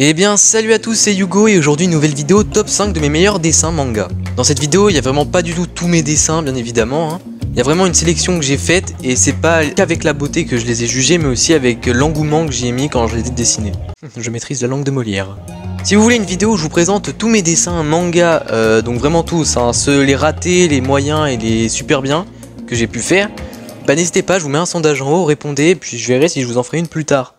Eh bien salut à tous, c'est Hugo et aujourd'hui une nouvelle vidéo top 5 de mes meilleurs dessins manga. Dans cette vidéo il n'y a vraiment pas du tout tous mes dessins bien évidemment. Il y a vraiment une sélection que j'ai faite et c'est pas qu'avec la beauté que je les ai jugés mais aussi avec l'engouement que j'y ai mis quand je les ai dessinés. Je maîtrise la langue de Molière. Si vous voulez une vidéo où je vous présente tous mes dessins manga, donc vraiment tous, ceux les ratés, les moyens et les super bien que j'ai pu faire, bah n'hésitez pas, je vous mets un sondage en haut, répondez, puis je verrai si je vous en ferai une plus tard.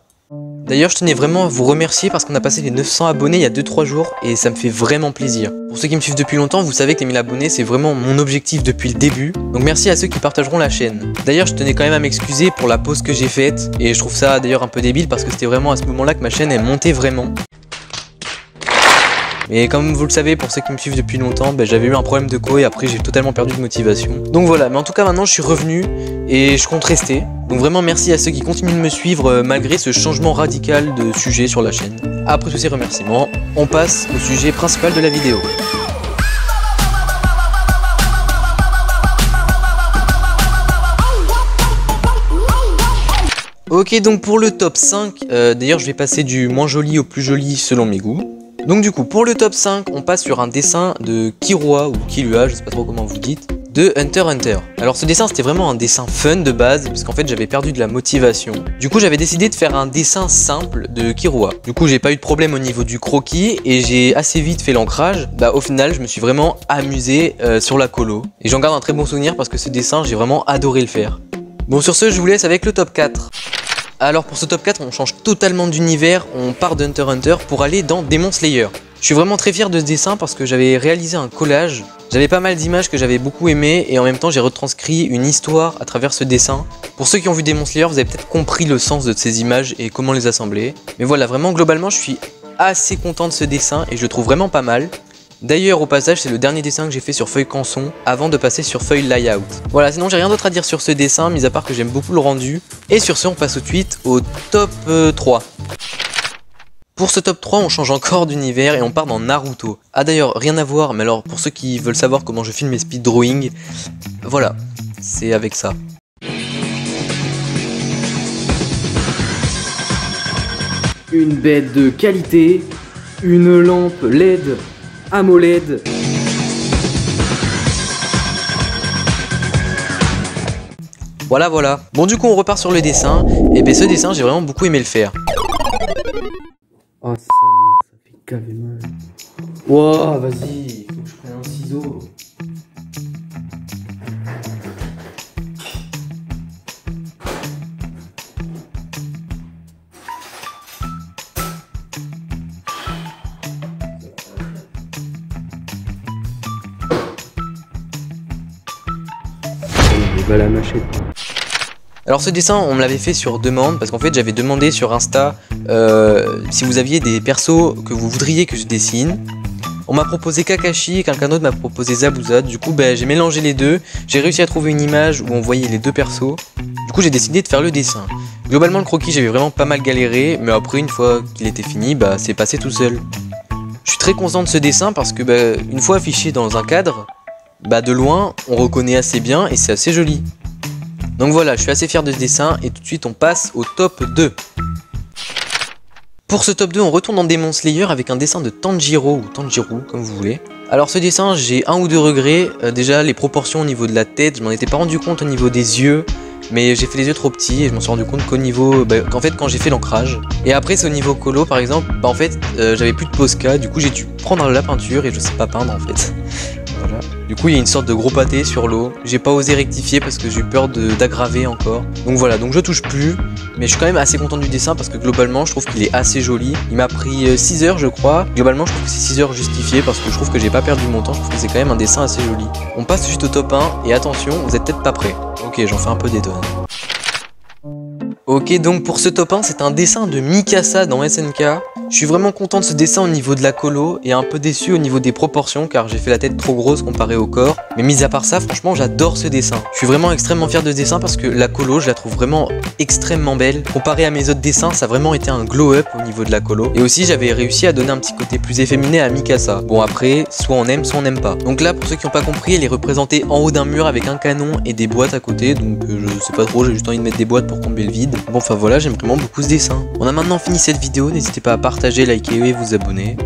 D'ailleurs je tenais vraiment à vous remercier parce qu'on a passé les 900 abonnés il y a 2-3 jours et ça me fait vraiment plaisir. Pour ceux qui me suivent depuis longtemps, vous savez que les 1000 abonnés c'est vraiment mon objectif depuis le début. Donc merci à ceux qui partageront la chaîne. D'ailleurs je tenais quand même à m'excuser pour la pause que j'ai faite et je trouve ça d'ailleurs un peu débile parce que c'était vraiment à ce moment là que ma chaîne est montée vraiment. Et comme vous le savez, pour ceux qui me suivent depuis longtemps, j'avais eu un problème de co et après j'ai totalement perdu de motivation. Donc voilà, mais en tout cas maintenant je suis revenu et je compte rester. Donc vraiment merci à ceux qui continuent de me suivre malgré ce changement radical de sujet sur la chaîne. Après tous ces remerciements, on passe au sujet principal de la vidéo. Ok, donc pour le top 5, d'ailleurs je vais passer du moins joli au plus joli selon mes goûts. Donc du coup pour le top 5 on passe sur un dessin de Killua ou Killua, je sais pas trop comment vous dites, de Hunter x Hunter. Alors ce dessin c'était vraiment un dessin fun de base parce qu'en fait j'avais perdu de la motivation. Du coup j'avais décidé de faire un dessin simple de Killua. Du coup j'ai pas eu de problème au niveau du croquis et j'ai assez vite fait l'ancrage. Au final je me suis vraiment amusé sur la colo. Et j'en garde un très bon souvenir parce que ce dessin j'ai vraiment adoré le faire. Bon sur ce je vous laisse avec le top 4. Alors pour ce top 4 on change totalement d'univers, on part de Hunter x Hunter pour aller dans Demon Slayer. Je suis vraiment très fier de ce dessin parce que j'avais réalisé un collage, j'avais pas mal d'images que j'avais beaucoup aimées et en même temps j'ai retranscrit une histoire à travers ce dessin. Pour ceux qui ont vu Demon Slayer vous avez peut-être compris le sens de ces images et comment les assembler. Mais voilà, vraiment globalement je suis assez content de ce dessin et je le trouve vraiment pas mal. D'ailleurs au passage c'est le dernier dessin que j'ai fait sur feuille canson avant de passer sur feuille layout. Voilà, sinon j'ai rien d'autre à dire sur ce dessin mis à part que j'aime beaucoup le rendu. Et sur ce on passe tout de suite au top 3. Pour ce top 3 on change encore d'univers et on part dans Naruto. Ah d'ailleurs rien à voir, mais alors pour ceux qui veulent savoir comment je filme mes speed drawing, voilà, c'est avec ça. Une bête de qualité, une lampe LED AMOLED. Voilà. Bon du coup on repart sur le dessin. Et ce dessin j'ai vraiment beaucoup aimé le faire. Oh sa mère, ça fait gavé mal. Wow, vas-y, faut que je prenne un ciseau. La machette. Alors ce dessin on me l'avait fait sur demande parce qu'en fait j'avais demandé sur Insta si vous aviez des persos que vous voudriez que je dessine. On m'a proposé Kakashi et quelqu'un d'autre m'a proposé Zabuza. Du coup j'ai mélangé les deux, j'ai réussi à trouver une image où on voyait les deux persos. Du coup j'ai décidé de faire le dessin. Globalement le croquis j'avais vraiment pas mal galéré, mais après une fois qu'il était fini c'est passé tout seul. Je suis très content de ce dessin parce que une fois affiché dans un cadre, de loin on reconnaît assez bien et c'est assez joli. Donc voilà, je suis assez fier de ce dessin et tout de suite on passe au top 2. Pour ce top 2 on retourne dans Demon Slayer avec un dessin de Tanjiro ou Tanjiro comme vous voulez. Alors ce dessin j'ai un ou deux regrets, déjà les proportions au niveau de la tête, je m'en étais pas rendu compte au niveau des yeux. Mais j'ai fait les yeux trop petits et je m'en suis rendu compte qu'au niveau, qu'en fait quand j'ai fait l'ancrage. Et après c'est au niveau colo par exemple, en fait j'avais plus de Posca, du coup j'ai dû prendre la peinture et je sais pas peindre en fait. Voilà. Du coup il y a une sorte de gros pâté sur l'eau. J'ai pas osé rectifier parce que j'ai eu peur d'aggraver encore. Donc voilà, donc je touche plus. Mais je suis quand même assez content du dessin parce que globalement je trouve qu'il est assez joli. Il m'a pris 6 heures je crois. Globalement je trouve que c'est 6 heures justifiées parce que je trouve que j'ai pas perdu mon temps. Je trouve que c'est quand même un dessin assez joli. On passe juste au top 1 et attention, vous êtes peut-être pas prêts. Ok, j'en fais un peu des tonnes. Ok, donc pour ce top 1 c'est un dessin de Mikasa dans SNK. Je suis vraiment content de ce dessin au niveau de la colo et un peu déçu au niveau des proportions car j'ai fait la tête trop grosse comparée au corps. Mais mis à part ça, franchement j'adore ce dessin. Je suis vraiment extrêmement fier de ce dessin parce que la colo je la trouve vraiment extrêmement belle. Comparé à mes autres dessins, ça a vraiment été un glow up au niveau de la colo. Et aussi j'avais réussi à donner un petit côté plus efféminé à Mikasa. Bon après, soit on aime, soit on n'aime pas. Donc là pour ceux qui n'ont pas compris, elle est représentée en haut d'un mur avec un canon et des boîtes à côté. Donc je sais pas trop, j'ai juste envie de mettre des boîtes pour combler le vide. Bon enfin voilà, j'aime vraiment beaucoup ce dessin. On a maintenant fini cette vidéo, n'hésitez pas à partager partager, liker et vous abonner.